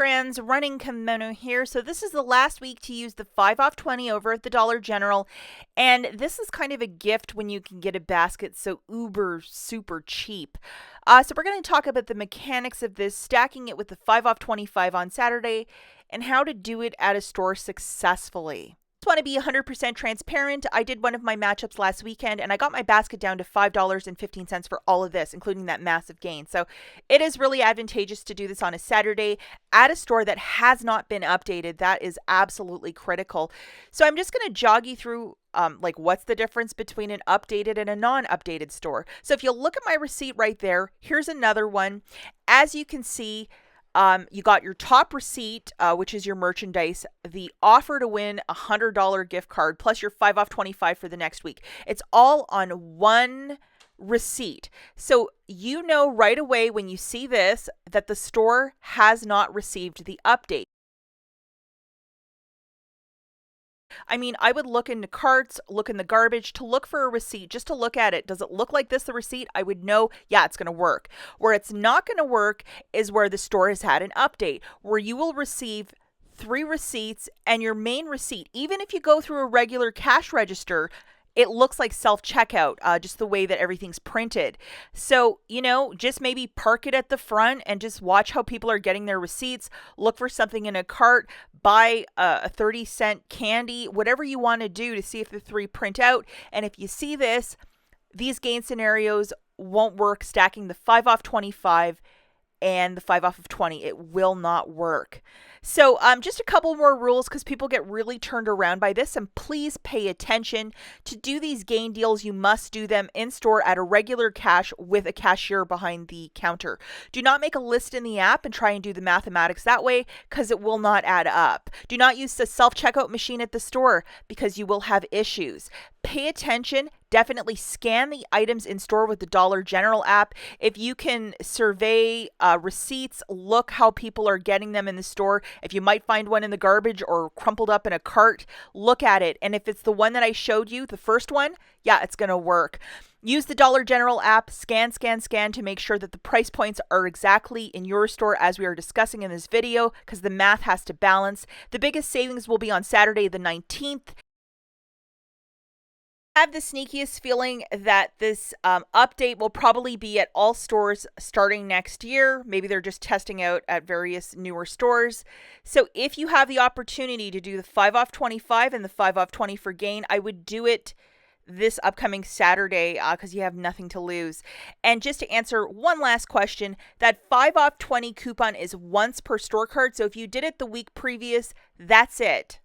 friends, Running Kimono here. So this is the last week to use the 5 off 20 over at the Dollar General. And this is kind of a gift when you can get a basket so uber super cheap. So we're going to talk about the mechanics of this, stacking it with the 5 off 25 on Saturday, and how to do it at a store successfully. Just want to be 100% transparent. I did one of my matchups last weekend and I got my basket down to $5.15 for all of this, including that massive gain. So it is really advantageous to do this on a Saturday at a store that has not been updated. That is absolutely critical. So I'm just going to jog you through what's the difference between an updated and a non-updated store. So if you look at my receipt right there, here's another one. As you can see, you got your top receipt, which is your merchandise, the offer to win a $100 gift card, plus your 5 off 25 for the next week. It's all on one receipt. So you know right away when you see this that the store has not received the update. I mean, I would look into carts, look in the garbage to look for a receipt, just to look at it. Does it look like this, the receipt? I would know, yeah, it's going to work. Where it's not going to work is where the store has had an update, where you will receive 3 receipts and your main receipt, even if you go through a regular cash register, it looks like self-checkout, just the way that everything's printed. So, just maybe park it at the front and just watch how people are getting their receipts. Look for something in a cart, buy a 30-cent candy, whatever you want to do to see if the 3 print out. And if you see this, these gain scenarios won't work stacking the 5 off 25 and the 5 off of 20. It will not work. So just a couple more rules because people get really turned around by this, and please pay attention. To do these gain deals, you must do them in store at a regular cash with a cashier behind the counter. Do not make a list in the app and try and do the mathematics that way because it will not add up. Do not use the self-checkout machine at the store because you will have issues. Pay attention. Definitely scan the items in store with the Dollar General app. If you can survey receipts, look how people are getting them in the store. If you might find one in the garbage or crumpled up in a cart, look at it. And if it's the one that I showed you, the first one, yeah, it's going to work. Use the Dollar General app, scan to make sure that the price points are exactly in your store as we are discussing in this video because the math has to balance. The biggest savings will be on Saturday the 19th. I have the sneakiest feeling that this update will probably be at all stores starting next year. Maybe they're just testing out at various newer stores. So if you have the opportunity to do the 5 off 25 and the 5 off 20 for gain, I would do it this upcoming Saturday because you have nothing to lose. And just to answer one last question, that 5 off 20 coupon is once per store card. So if you did it the week previous, that's it.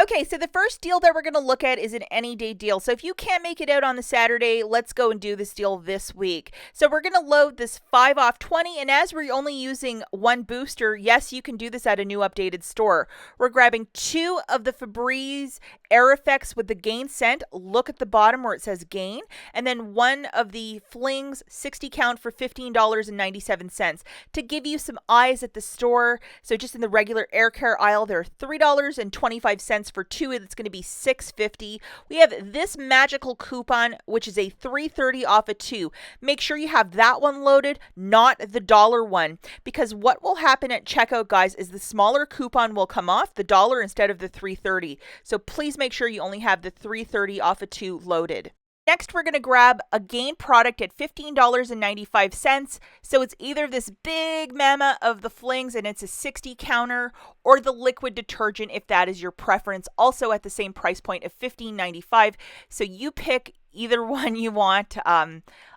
Okay, so the first deal that we're going to look at is an any day deal. So if you can't make it out on the Saturday, let's go and do this deal this week. So we're going to load this 5 off 20, and as we're only using one booster, yes, you can do this at a new updated store. We're grabbing 2 of the Febreze Air Effects with the gain scent. Look at the bottom where it says gain. And then 1 of the Flings 60 count for $15.97 to give you some eyes at the store. So just in the regular air care aisle, they're $3.25 for 2. It's going to be $6.50. We have this magical coupon, which is a $3.30 off a 2. Make sure you have that one loaded, not the dollar one, because what will happen at checkout, guys, is the smaller coupon will come off the dollar instead of the $3.30. So please make sure you only have the $3.30 off a 2 loaded. Next, we're going to grab a gain product at $15.95. So it's either this big mama of the Flings and it's a 60 counter, or the liquid detergent if that is your preference, also at the same price point of $15.95. So you pick either one you want.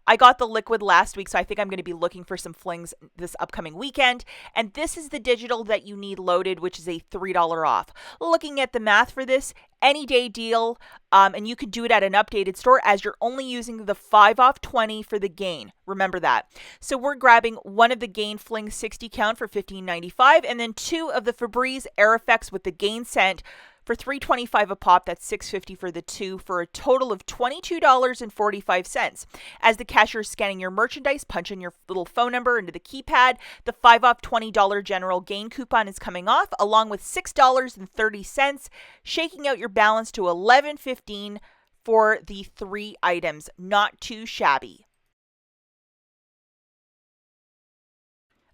I got the liquid last week, so I think I'm going to be looking for some Flings this upcoming weekend. And this is the digital that you need loaded, which is a $3 off. Looking at the math for this, any day deal, and you can do it at an updated store as you're only using the 5 off 20 for the gain. Remember that. So we're grabbing 1 of the gain Fling 60 count for $15.95 and then 2 of the Febreze Air Effects with the gain scent for $3.25 a pop. That's $6.50 for the 2 for a total of $22.45. As the cashier is scanning your merchandise, punch in your little phone number into the keypad. The 5 off $20 general gain coupon is coming off along with $6.30, shaking out your balance to $11.15 for the 3 items. Not too shabby.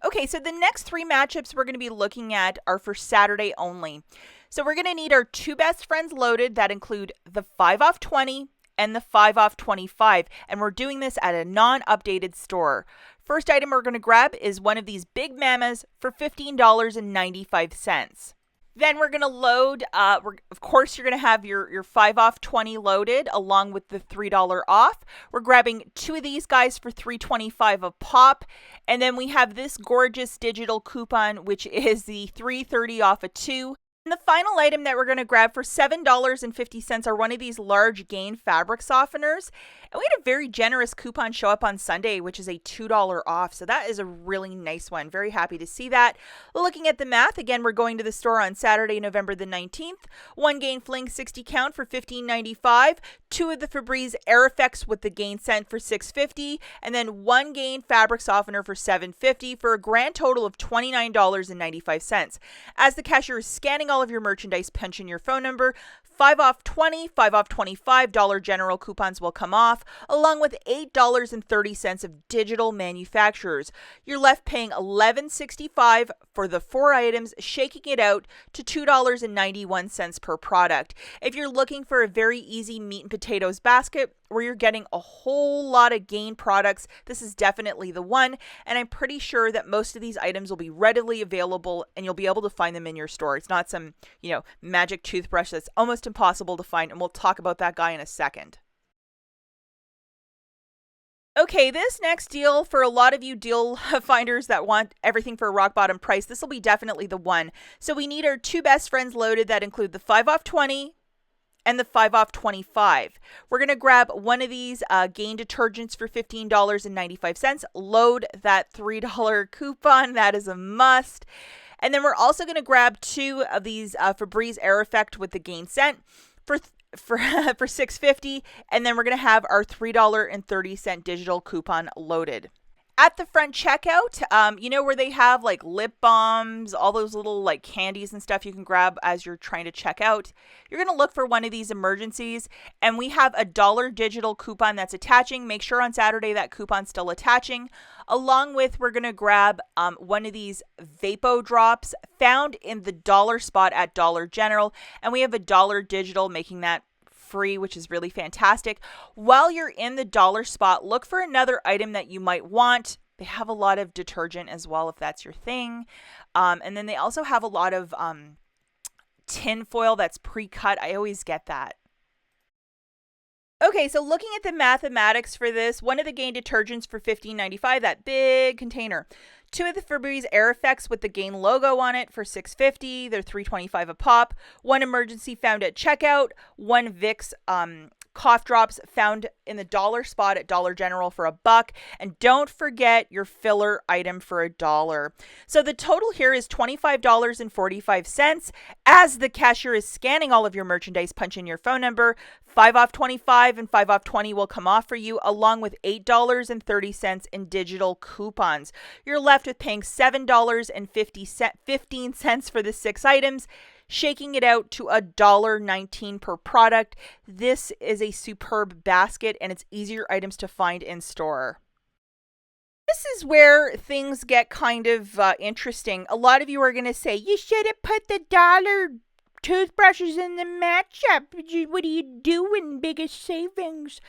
Okay, so the next three matchups we're going to be looking at are for Saturday only. So we're going to need our two best friends loaded that include the 5 off 20 and the 5 off 25. And we're doing this at a non-updated store. First item we're going to grab is one of these big mamas for $15.95. Then we're going to load, of course, you're going to have your 5 off 20 loaded along with the $3 off. We're grabbing two of these guys for $3.25 a pop. And then we have this gorgeous digital coupon, which is the $3.30 off a 2. And the final item that we're going to grab for $7.50 are one of these large Gain fabric softeners. And we had a very generous coupon show up on Sunday, which is a $2 off. So that is a really nice one. Very happy to see that. Looking at the math, again, we're going to the store on Saturday, November the 19th. One Gain Fling 60 count for $15.95. Two of the Febreze Air Effects with the Gain scent for $6.50. And then one Gain fabric softener for $7.50 for a grand total of $29.95. As the cashier is scanning all of your merchandise, punch in your phone number. 5 off 20, 5 off 25 Dollar General coupons will come off, along with $8.30 of digital manufacturers. You're left paying $11.65 for the four items, shaking it out to $2.91 per product. If you're looking for a very easy meat and potatoes basket where you're getting a whole lot of Gain products, this is definitely the one. And I'm pretty sure that most of these items will be readily available and you'll be able to find them in your store. It's not some, magic toothbrush that's almost impossible to find. And we'll talk about that guy in a second. Okay, this next deal, for a lot of you deal finders that want everything for a rock bottom price, this will be definitely the one. So we need our two best friends loaded that include the 5 off 20 and the 5 off 25. We're going to grab one of these Gain detergents for $15.95. Load that $3 coupon. That is a must. And then we're also going to grab two of these Febreze Air Effect with the Gain scent for $6.50, and then we're going to have our $3.30 digital coupon loaded. At the front checkout, where they have like lip balms, all those little like candies and stuff you can grab as you're trying to check out. You're going to look for one of these emergencies, and we have a $1 digital coupon that's attaching. Make sure on Saturday that coupon's still attaching. Along with, we're going to grab one of these Vapo drops found in the dollar spot at Dollar General, and we have a $1 digital, making that free, which is really fantastic. While you're in the dollar spot, look for another item that you might want. They have a lot of detergent as well, if that's your thing. And then they also have a lot of tin foil that's pre-cut. I always get that. Okay, so looking at the mathematics for this, one of the Gain detergents for $15.95, that big container. Two of the Febreze Air Effects with the Gain logo on it for $6.50. They're $3.25 a pop. One emergency found at checkout. One Vicks cough drops found in the dollar spot at Dollar General for $1. And don't forget your filler item for $1. So the total here is $25.45. As the cashier is scanning all of your merchandise, punch in your phone number. 5 off 25 and 5 off 20 will come off for you, along with $8.30 in digital coupons. You're left with paying $7.15 for the 6 items, shaking it out to $1.19 per product. This is a superb basket, and it's easier items to find in store. This is where things get kind of interesting. A lot of you are going to say, you should have put the dollar toothbrushes in the matchup. What are you doing? Biggest savings.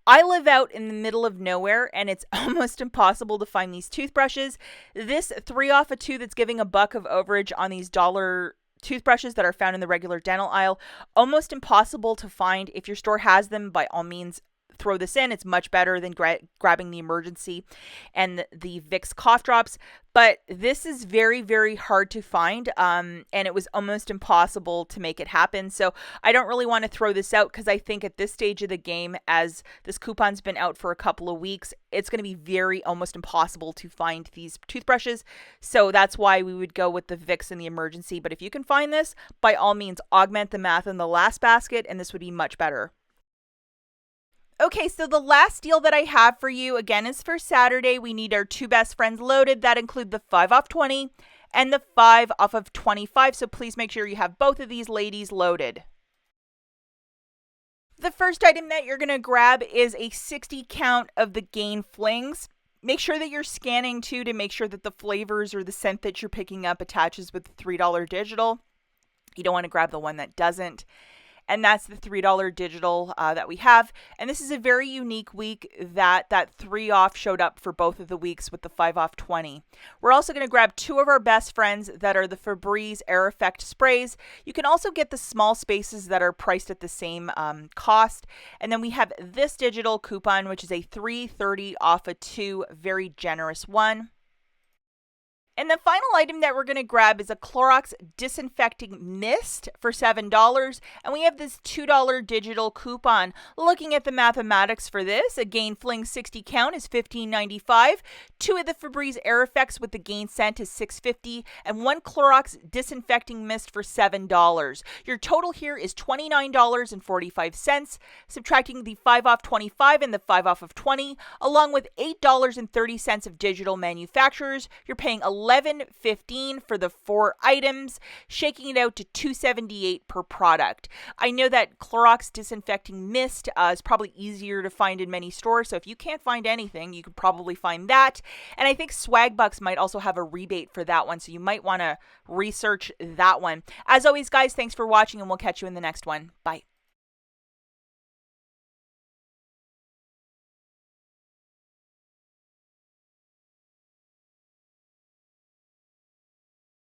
I live out in the middle of nowhere, and it's almost impossible to find these toothbrushes. This 3 off a 2 that's giving $1 of overage on these dollar toothbrushes that are found in the regular dental aisle, almost impossible to find. If your store has them, by all means, throw this in. It's much better than grabbing the emergency and the Vicks cough drops. But this is very, very hard to find, and it was almost impossible to make it happen. So I don't really want to throw this out, because I think at this stage of the game, as this coupon's been out for a couple of weeks, it's going to be almost impossible to find these toothbrushes. So that's why we would go with the Vicks and the emergency. But if you can find this, by all means, augment the math in the last basket, and this would be much better. Okay, so the last deal that I have for you, again, is for Saturday. We need our two best friends loaded. That include the 5 off 20 and the 5 off of 25. So please make sure you have both of these ladies loaded. The first item that you're going to grab is a 60 count of the Gain Flings. Make sure that you're scanning too to make sure that the flavors or the scent that you're picking up attaches with the $3 digital. You don't want to grab the one that doesn't. And that's the $3 digital that we have. And this is a very unique week that 3 off showed up for both of the weeks with the 5 off 20. We're also going to grab 2 of our best friends that are the Febreze Air Effect sprays. You can also get the small spaces that are priced at the same cost. And then we have this digital coupon, which is a $3.30 off a 2, very generous one. And the final item that we're going to grab is a Clorox Disinfecting Mist for $7. And we have this $2 digital coupon. Looking at the mathematics for this, a Gain Fling 60 count is $15.95. 2 of the Febreze Air Effects with the Gain scent is $6.50. And 1 Clorox Disinfecting Mist for $7. Your total here is $29.45. Subtracting the 5 off 25 and the 5 off of 20, along with $8.30 of digital manufacturers, you're paying $11.15 for the 4 items, shaking it out to $2.78 per product. I know that Clorox Disinfecting Mist is probably easier to find in many stores, so if you can't find anything, you could probably find that. And I think Swagbucks might also have a rebate for that one, so you might want to research that one. As always, guys, thanks for watching, and we'll catch you in the next one. Bye.